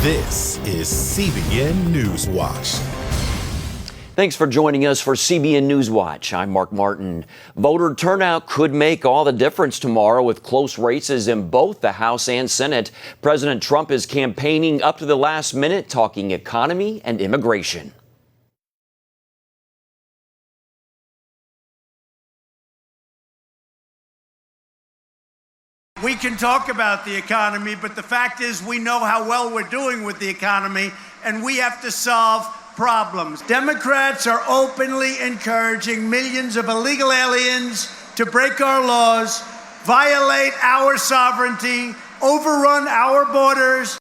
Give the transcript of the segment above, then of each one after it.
This is CBN NewsWatch. Thanks for joining us for CBN NewsWatch. I'm Mark Martin. Voter turnout could make all the difference tomorrow with close races in both the House and Senate. President Trump is campaigning up to the last minute, talking economy and immigration. We can talk about the economy, but the fact is we know how well we're doing with the economy, and we have to solve problems. Democrats are openly encouraging millions of illegal aliens to break our laws, violate our sovereignty, overrun our borders.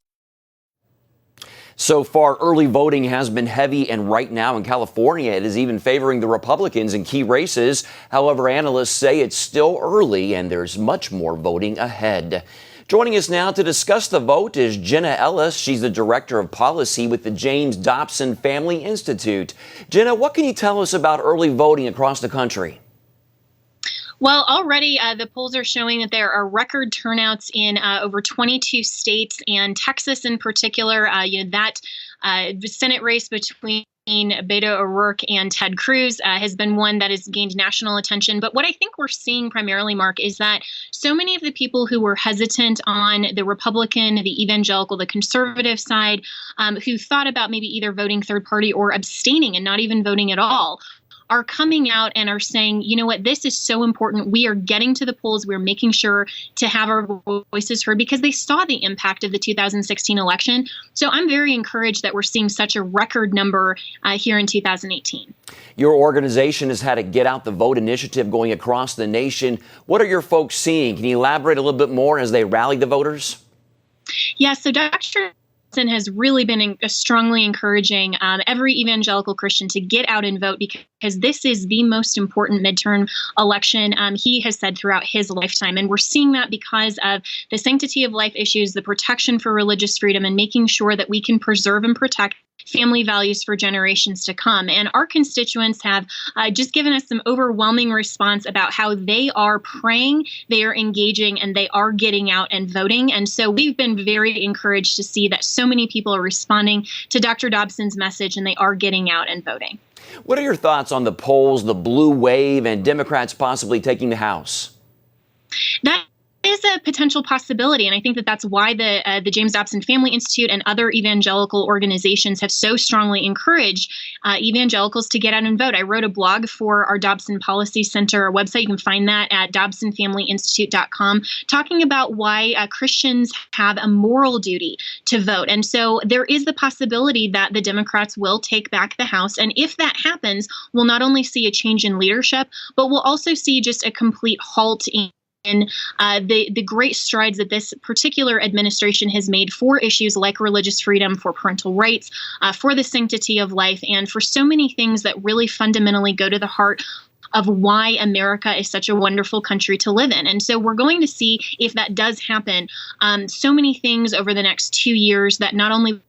So far, early voting has been heavy, and right now in California, it is even favoring the Republicans in key races. However, analysts say it's still early and there's much more voting ahead. Joining us now to discuss the vote is Jenna Ellis. She's the Director of Policy with the James Dobson Family Institute. Jenna, what can you tell us about early voting across the country? Well, already the polls are showing that there are record turnouts in over 22 states, and Texas in particular. That Senate race between Beto O'Rourke and Ted Cruz has been one that has gained national attention. But what I think we're seeing primarily, Mark, is that so many of the people who were hesitant on the Republican, the evangelical, the conservative side, who thought about maybe either voting third party or abstaining and not even voting at all, are coming out and are saying, you know what, this is so important. We are getting to the polls. We're making sure to have our voices heard because they saw the impact of the 2016 election. So I'm very encouraged that we're seeing such a record number here in 2018. Your organization has had a Get Out the Vote initiative going across the nation. What are your folks seeing? Can you elaborate a little bit more as they rally the voters? Yeah, so Dr. has really been strongly encouraging every evangelical Christian to get out and vote because this is the most important midterm election he has said throughout his lifetime. And we're seeing that because of the sanctity of life issues, the protection for religious freedom, and making sure that we can preserve and protect family values for generations to come. And our constituents have just given us some overwhelming response about how they are praying, they are engaging, and they are getting out and voting. And so we've been very encouraged to see that so many people are responding to Dr. Dobson's message and they are getting out and voting. What are your thoughts on the polls, the blue wave, and Democrats possibly taking the House? That is a potential possibility, and I think that that's why the James Dobson Family Institute and other evangelical organizations have so strongly encouraged evangelicals to get out and vote. I wrote a blog for our Dobson Policy Center website. You can find that at dobsonfamilyinstitute.com, talking about why Christians have a moral duty to vote. And so there is the possibility that the Democrats will take back the House. And if that happens, we'll not only see a change in leadership, but we'll also see just a complete halt in the great strides that this particular administration has made for issues like religious freedom, for parental rights, for the sanctity of life, and for so many things that really fundamentally go to the heart of why America is such a wonderful country to live in. And so we're going to see, if that does happen, so many things over the next 2 years that not only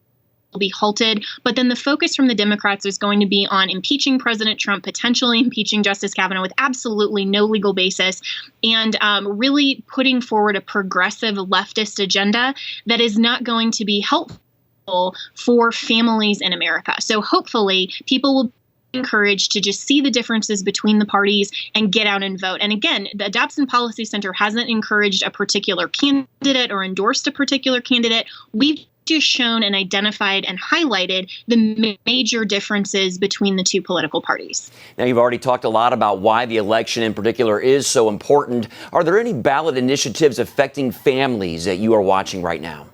will be halted, but then the focus from the Democrats is going to be on impeaching President Trump, potentially impeaching Justice Kavanaugh with absolutely no legal basis, and really putting forward a progressive leftist agenda that is not going to be helpful for families in America. So hopefully people will be encouraged to just see the differences between the parties and get out and vote. And again, the Dobson Policy Center hasn't encouraged a particular candidate or endorsed a particular candidate. We've just shown and identified and highlighted the major differences between the two political parties. Now, you've already talked a lot about why the election in particular is so important. Are there any ballot initiatives affecting families that you are watching right now?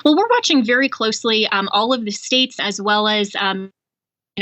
Well, we're watching very closely all of the states as well as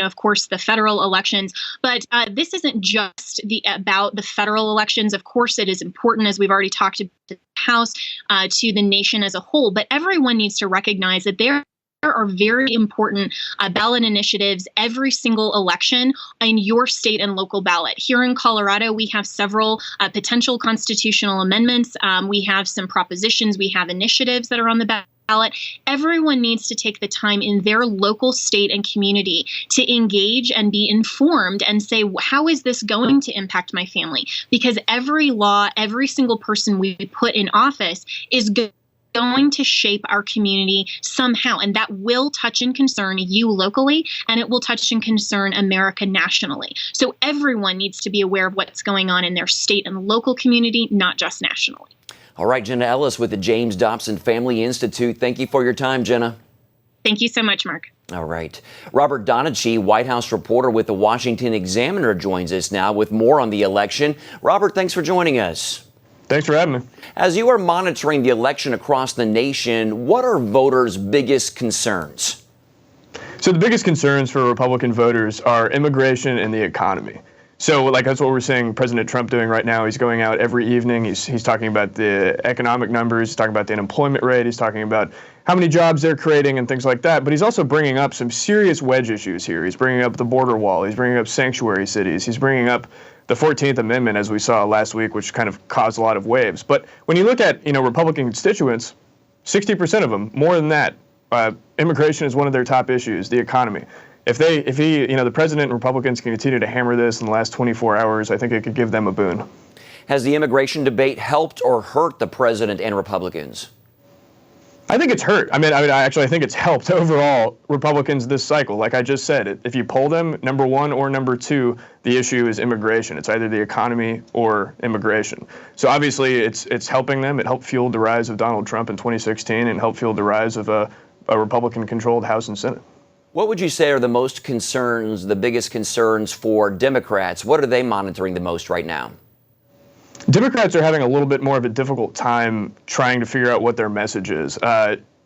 of course, the federal elections. But this isn't just about the federal elections. Of course, it is important, as we've already talked to the House, to the nation as a whole. But everyone needs to recognize that there are very important ballot initiatives every single election in your state and local ballot. Here in Colorado, we have several potential constitutional amendments. We have some propositions. We have initiatives that are on the ballot. Everyone needs to take the time in their local state and community to engage and be informed and say, how is this going to impact my family? Because every law, every single person we put in office is going going to shape our community somehow, and that will touch and concern you locally, and it will touch and concern America nationally. So everyone needs to be aware of what's going on in their state and local community, not just nationally. All right, Jenna Ellis with the James Dobson Family Institute. Thank you for your time, Jenna. Thank you so much, Mark. All right. Robert Donachie, White House reporter with the Washington Examiner, joins us now with more on the election. Robert, thanks for joining us. Thanks for having me. As you are monitoring the election across the nation, what are voters' biggest concerns? So the biggest concerns for Republican voters are immigration and the economy. So that's what we're seeing President Trump doing right now. He's going out every evening. He's talking about the economic numbers. He's talking about the unemployment rate. He's talking about how many jobs they're creating and things like that. But he's also bringing up some serious wedge issues here. He's bringing up the border wall. He's bringing up sanctuary cities. He's bringing up the 14th Amendment, as we saw last week, which kind of caused a lot of waves. But when you look at, Republican constituents, 60% of them, more than that, immigration is one of their top issues, the economy. If the president and Republicans can continue to hammer this in the last 24 hours, I think it could give them a boon. Has the immigration debate helped or hurt the president and Republicans? I think it's hurt. I think it's helped overall Republicans this cycle. Like I just said, if you poll them, number one or number two, the issue is immigration. It's either the economy or immigration. So obviously it's helping them. It helped fuel the rise of Donald Trump in 2016 and helped fuel the rise of a Republican-controlled House and Senate. What would you say are the biggest concerns for Democrats? What are they monitoring the most right now? Democrats are having a little bit more of a difficult time trying to figure out what their message is.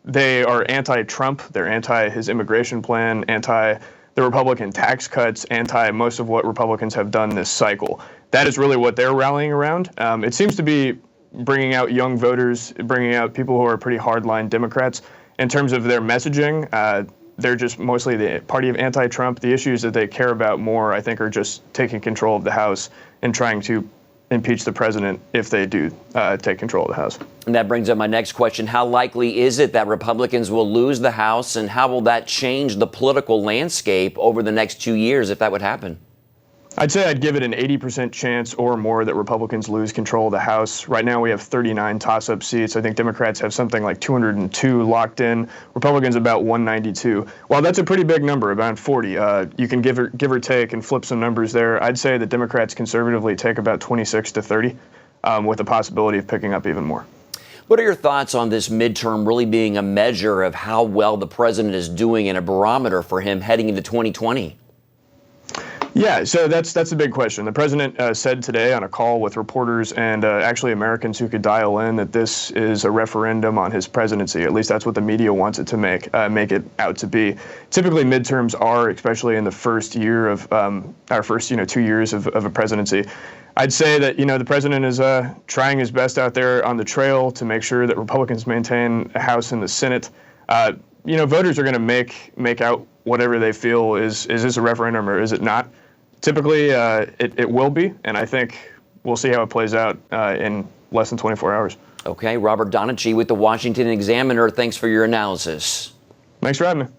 They are anti-Trump. They're anti his immigration plan, anti the Republican tax cuts, anti most of what Republicans have done this cycle. That is really what they're rallying around. It seems to be bringing out young voters, bringing out people who are pretty hardline Democrats. In terms of their messaging, they're just mostly the party of anti-Trump. The issues that they care about more, I think, are just taking control of the House and trying to impeach the president if they do take control of the House. And that brings up my next question. How likely is it that Republicans will lose the House, and how will that change the political landscape over the next 2 years if that would happen? I'd say I'd give it an 80% chance or more that Republicans lose control of the House. Right now we have 39 toss-up seats. I think Democrats have something like 202 locked in. Republicans about 192. While that's a pretty big number, about 40, you can give or take and flip some numbers there. I'd say that Democrats conservatively take about 26 to 30, with the possibility of picking up even more. What are your thoughts on this midterm really being a measure of how well the president is doing and a barometer for him heading into 2020? Yeah, so that's a big question. The president said today on a call with reporters and actually Americans who could dial in that this is a referendum on his presidency. At least that's what the media wants it to make it out to be. Typically, midterms are, especially in the first year of our first 2 years of a presidency. I'd say that the president is trying his best out there on the trail to make sure that Republicans maintain a House and the Senate. Voters are going to make out whatever they feel is this a referendum or is it not? Typically, it will be, and I think we'll see how it plays out in less than 24 hours. Okay, Robert Donachie with the Washington Examiner. Thanks for your analysis. Thanks for having me.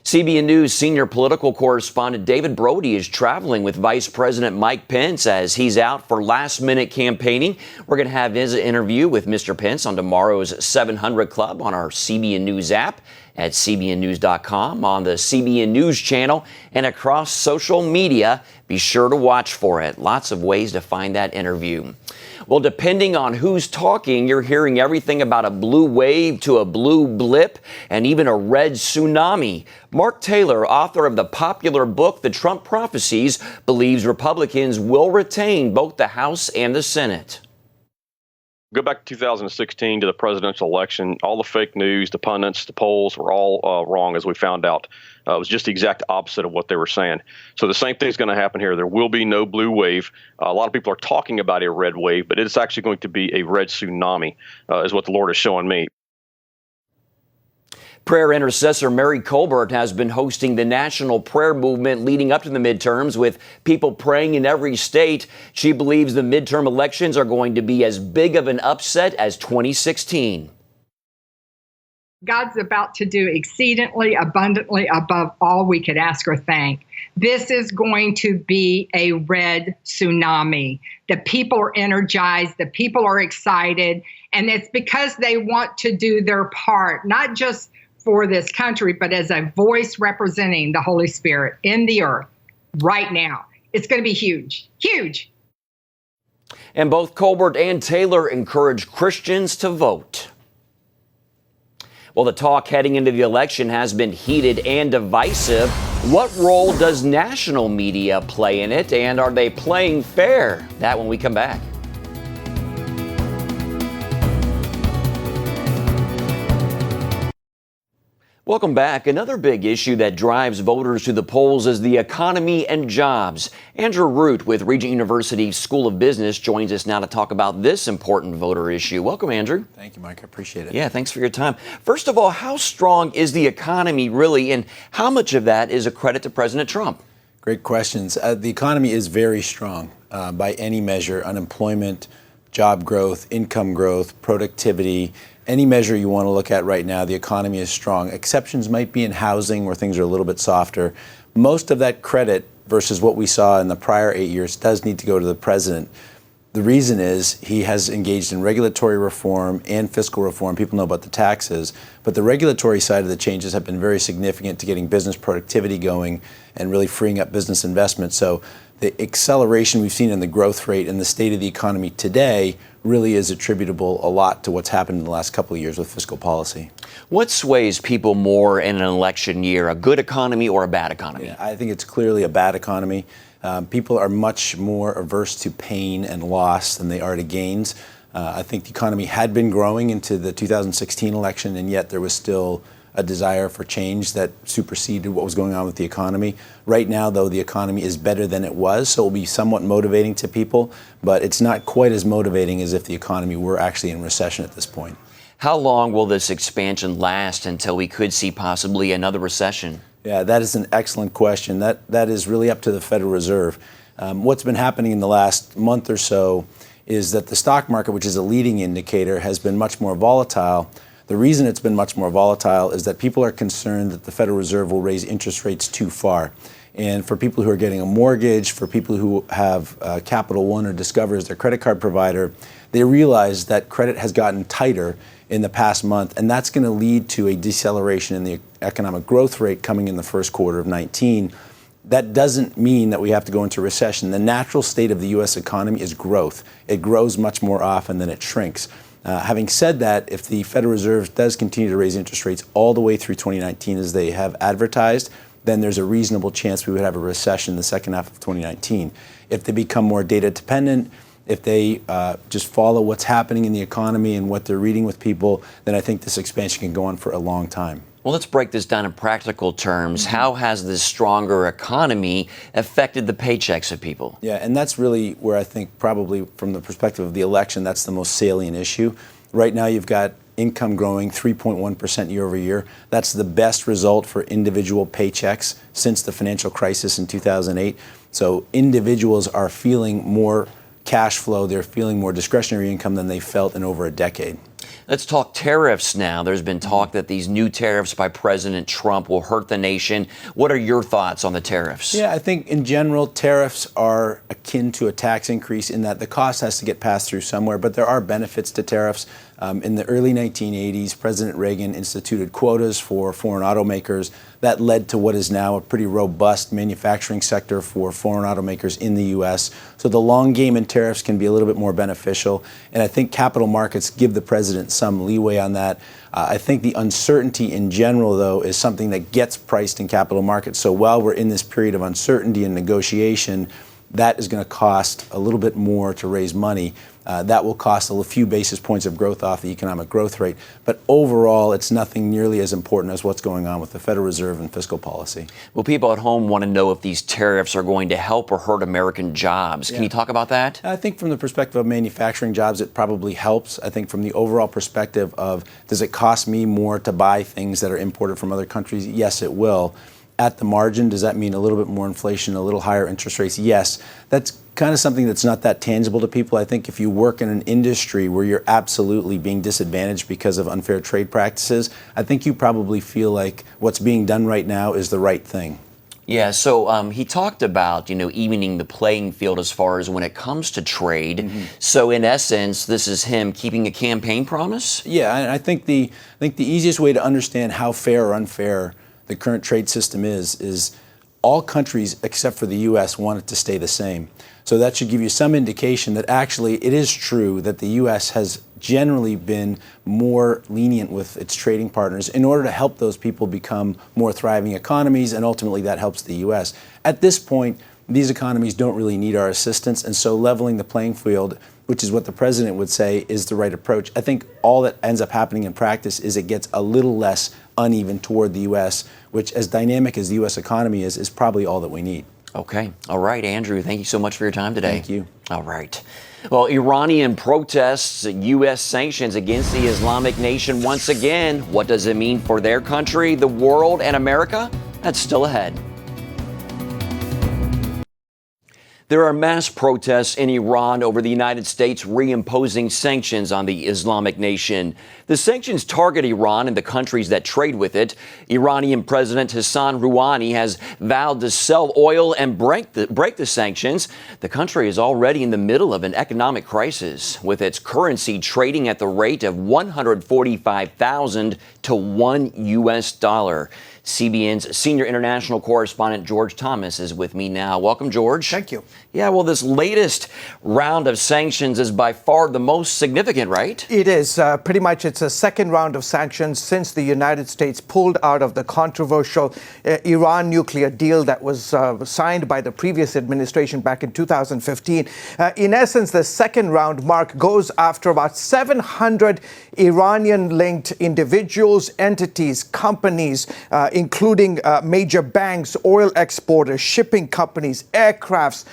CBN News senior political correspondent David Brody is traveling with Vice President Mike Pence as he's out for last-minute campaigning. We're going to have his interview with Mr. Pence on tomorrow's 700 Club on our CBN News app, at cbnnews.com, on the CBN News channel, and across social media. Be sure to watch for it. Lots of ways to find that interview. Well, depending on who's talking, you're hearing everything about a blue wave to a blue blip and even a red tsunami. Mark Taylor, author of the popular book, The Trump Prophecies, believes Republicans will retain both the House and the Senate. Go back to 2016 to the presidential election. All the fake news, the pundits, the polls were all wrong, as we found out. It was just the exact opposite of what they were saying. So the same thing is going to happen here. There will be no blue wave. A lot of people are talking about a red wave, but it's actually going to be a red tsunami, is what the Lord is showing me. Prayer intercessor Mary Colbert has been hosting the national prayer movement leading up to the midterms, with people praying in every state. She believes the midterm elections are going to be as big of an upset as 2016. God's about to do exceedingly abundantly above all we could ask or think. This is going to be a red tsunami. The people are energized, the people are excited, and it's because they want to do their part, not just for this country, but as a voice representing the Holy Spirit in the earth right now. It's going to be huge, huge. And both Colbert and Taylor encourage Christians to vote. Well, the talk heading into the election has been heated and divisive. What role does national media play in it, and are they playing fair? That when we come back. Welcome back. Another big issue that drives voters to the polls is the economy and jobs. Andrew Root with Regent University School of Business joins us now to talk about this important voter issue. Welcome, Andrew. Thank you, Mike. I appreciate it. Yeah, thanks for your time. First of all, how strong is the economy really, and how much of that is a credit to President Trump? Great questions. The economy is very strong by any measure. Unemployment, job growth, income growth, productivity. Any measure you want to look at right now, the economy is strong. Exceptions might be in housing where things are a little bit softer. Most of that credit versus what we saw in the prior 8 years does need to go to the president. The reason is he has engaged in regulatory reform and fiscal reform. People know about the taxes, but the regulatory side of the changes have been very significant to getting business productivity going and really freeing up business investment. So the acceleration we've seen in the growth rate and the state of the economy today really is attributable a lot to what's happened in the last couple of years with fiscal policy. What sways people more in an election year, a good economy or a bad economy? Yeah, I think it's clearly a bad economy. People are much more averse to pain and loss than they are to gains. I think the economy had been growing into the 2016 election, and yet there was still a desire for change that superseded what was going on with the economy. Right now, though, the economy is better than it was, so it will be somewhat motivating to people, but it's not quite as motivating as if the economy were actually in recession at this point. How long will this expansion last until we could see possibly another recession? Yeah, that is an excellent question. That is really up to the Federal Reserve. What's been happening in the last month or so is that the stock market, which is a leading indicator, has been much more volatile. The reason it's been much more volatile is that people are concerned that the Federal Reserve will raise interest rates too far. And for people who are getting a mortgage, for people who have Capital One or Discover as their credit card provider, they realize that credit has gotten tighter in the past month, and that's going to lead to a deceleration in the economic growth rate coming in the first quarter of 19. That doesn't mean that we have to go into recession. The natural state of the U.S. economy is growth. It grows much more often than it shrinks. Having said that, if the Federal Reserve does continue to raise interest rates all the way through 2019 as they have advertised, then there's a reasonable chance we would have a recession in the second half of 2019. If they become more data dependent, if they just follow what's happening in the economy and what they're reading with people, then I think this expansion can go on for a long time. Well, let's break this down in practical terms. How has this stronger economy affected the paychecks of people? Yeah, and that's really where I think probably from the perspective of the election, that's the most salient issue. Right now you've got income growing 3.1% year over year. That's the best result for individual paychecks since the financial crisis in 2008. So individuals are feeling more cash flow, they're feeling more discretionary income than they felt in over a decade. Let's talk tariffs now. There's been talk that these new tariffs by President Trump will hurt the nation. What are your thoughts on the tariffs? Yeah, I think in general, tariffs are akin to a tax increase in that the cost has to get passed through somewhere, but there are benefits to tariffs. In the early 1980s, President Reagan instituted quotas for foreign automakers. That led to what is now a pretty robust manufacturing sector for foreign automakers in the U.S. So the long game in tariffs can be a little bit more beneficial. And I think capital markets give the president some leeway on that. I think the uncertainty in general, though, is something that gets priced in capital markets. So while we're in this period of uncertainty and negotiation, that is going to cost a little bit more to raise money. That will cost a few basis points of growth off the economic growth rate. But overall, it's nothing nearly as important as what's going on with the Federal Reserve and fiscal policy. Well, people at home want to know if these tariffs are going to help or hurt American jobs. Can you talk about that? I think from the perspective of manufacturing jobs, it probably helps. I think from the overall perspective of, does it cost me more to buy things that are imported from other countries? Yes, it will. at the margin. Does that mean a little bit more inflation, a little higher interest rates? Yes. That's kind of something that's not that tangible to people. I think if you work in an industry where you're absolutely being disadvantaged because of unfair trade practices, I think you probably feel like what's being done right now is the right thing. Yeah, so he talked about, evening the playing field as far as when it comes to trade. Mm-hmm. So in essence, this is him keeping a campaign promise? Yeah, and I think the easiest way to understand how fair or unfair the current trade system is all countries except for the U.S. want it to stay the same. So that should give you some indication that actually it is true that the U.S. has generally been more lenient with its trading partners in order to help those people become more thriving economies, and ultimately that helps the U.S. At this point, these economies don't really need our assistance, and so leveling the playing field, which is what the president would say is the right approach. I think all that ends up happening in practice is it gets a little less uneven toward the U.S., which, as dynamic as the U.S. economy is probably all that we need. Okay. All right, Andrew, thank you so much for your time today. Thank you. All right. Well, Iranian protests, U.S. sanctions against the Islamic nation once again. What does it mean for their country, the world, and America? That's still ahead. There are mass protests in Iran over the United States reimposing sanctions on the Islamic nation. The sanctions target Iran and the countries that trade with it. Iranian President Hassan Rouhani has vowed to sell oil and break the sanctions. The country is already in the middle of an economic crisis, with its currency trading at the rate of 145,000 to $1 US. CBN's senior international correspondent George Thomas is with me now. Welcome, George. Thank you. Yeah, well, this latest round of sanctions is by far the most significant, right? It is. Pretty much it's a second round of sanctions since the United States pulled out of the controversial Iran nuclear deal that was signed by the previous administration back in 2015. In essence, the second round, Mark, goes after about 700 Iranian-linked individuals, entities, companies, including major banks, oil exporters, shipping companies, aircrafts,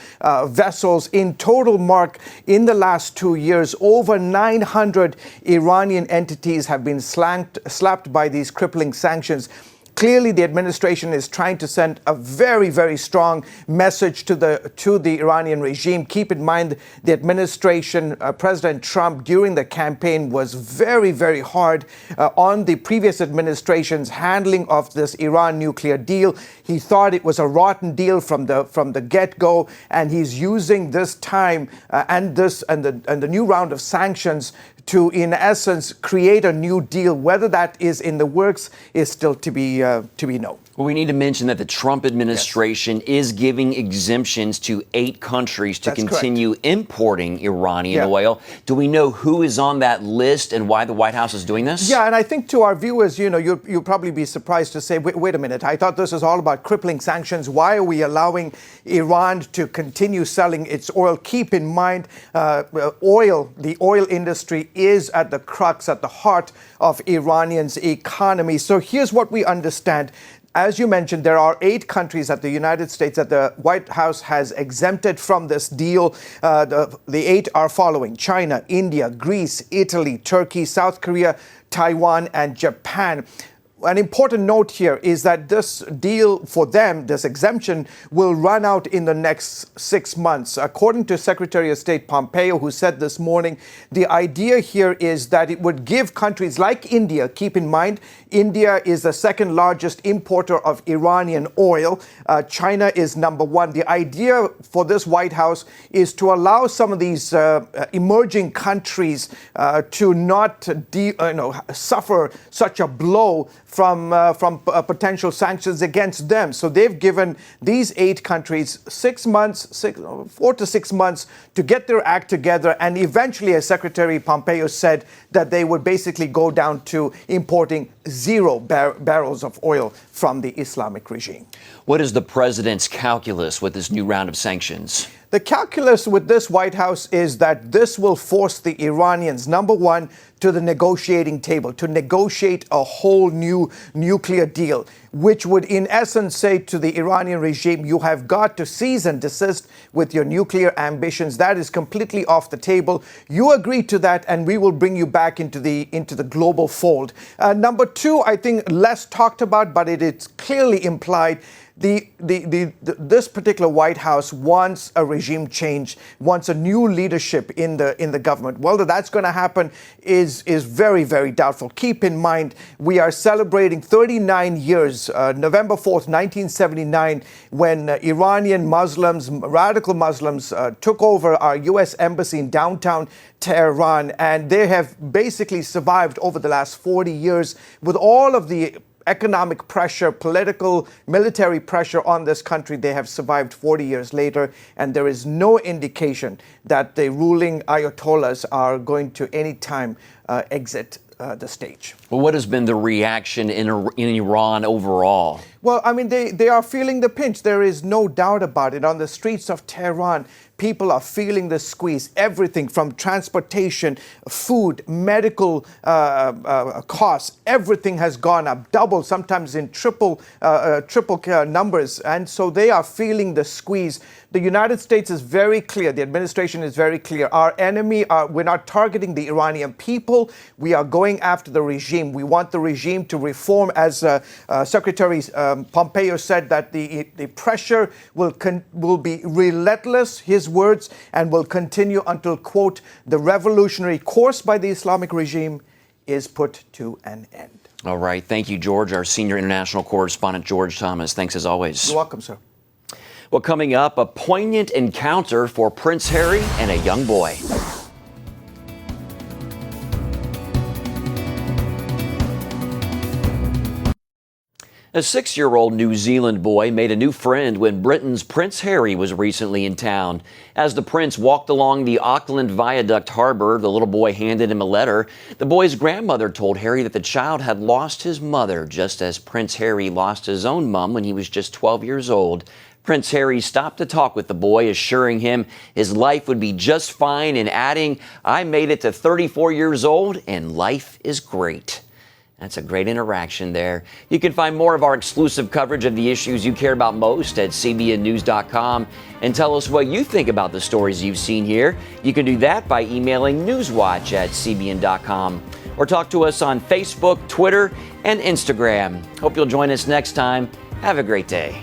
vessels. In total, Mark, in the last 2 years, over 900 Iranian entities have been slapped by these crippling sanctions. Clearly, the administration is trying to send a very, very strong message to the Iranian regime. Keep in mind, the administration, President Trump, during the campaign was very, very hard on the previous administration's handling of this Iran nuclear deal. He thought it was a rotten deal from the get-go, and he's using this time and the new round of sanctions to, in essence, create a new deal. Whether that is in the works is still to be known. Well, we need to mention that the Trump administration is giving exemptions to 8 countries to continue importing Iranian oil. Do we know who is on that list and why the White House is doing this? Yeah, and I think to our viewers, you'll probably be surprised to say, wait a minute, I thought this was all about crippling sanctions. Why are we allowing Iran to continue selling its oil? Keep in mind, the oil industry is at the crux, at the heart of Iranians' economy. So here's what we understand. As you mentioned, there are 8 countries that the United States, that the White House has exempted from this deal. The 8 are following: China, India, Greece, Italy, Turkey, South Korea, Taiwan, and Japan. An important note here is that this deal for them, this exemption, will run out in the next 6 months. According to Secretary of State Pompeo, who said this morning, the idea here is that it would give countries like India, keep in mind, India is the second largest importer of Iranian oil. China is number 1. The idea for this White House is to allow some of these emerging countries to not suffer such a blow from potential sanctions against them. So they've given these 8 countries 4 to 6 months to get their act together, and eventually, as Secretary Pompeo said, that they would basically go down to importing 0 barrels of oil from the Islamic regime. What is the president's calculus with this new round of sanctions? The calculus with this White House is that this will force the Iranians, number one, to the negotiating table, to negotiate a whole new nuclear deal, which would in essence say to the Iranian regime, you have got to cease and desist with your nuclear ambitions. That is completely off the table. You agree to that, and we will bring you back into the global fold. Number two, I think less talked about, but it is clearly implied. This particular White House wants a regime change, wants a new leadership in the government. Whether that's going to happen is very, very doubtful. Keep in mind, we are celebrating 39 years, November 4th, 1979, when Iranian Muslims, radical Muslims, took over our U.S. embassy in downtown Tehran, and they have basically survived over the last 40 years with all of the economic pressure, political, military pressure on this country. They have survived 40 years later, and there is no indication that the ruling Ayatollahs are going to any time exit the stage. Well, what has been the reaction in Iran overall? Well, I mean, they are feeling the pinch. There is no doubt about it. On the streets of Tehran, people are feeling the squeeze. Everything from transportation, food, medical costs, everything has gone up, double, sometimes in triple numbers. And so they are feeling the squeeze. The United States is very clear. The administration is very clear. Our enemy, we're not targeting the Iranian people. We are going after the regime. We want the regime to reform, as Secretary Pompeo said, that the pressure will be relentless, his words, and will continue until, quote, the revolutionary course by the Islamic regime is put to an end. All right. Thank you, George, our senior international correspondent, George Thomas. Thanks as always. You're welcome, sir. Well, coming up, a poignant encounter for Prince Harry and a young boy. A 6-year-old New Zealand boy made a new friend when Britain's Prince Harry was recently in town. As the prince walked along the Auckland Viaduct Harbor, the little boy handed him a letter. The boy's grandmother told Harry that the child had lost his mother, just as Prince Harry lost his own mom when he was just 12 years old. Prince Harry stopped to talk with the boy, assuring him his life would be just fine and adding, "I made it to 34 years old and life is great." That's a great interaction there. You can find more of our exclusive coverage of the issues you care about most at cbnnews.com and tell us what you think about the stories you've seen here. You can do that by emailing newswatch@cbn.com or talk to us on Facebook, Twitter, and Instagram. Hope you'll join us next time. Have a great day.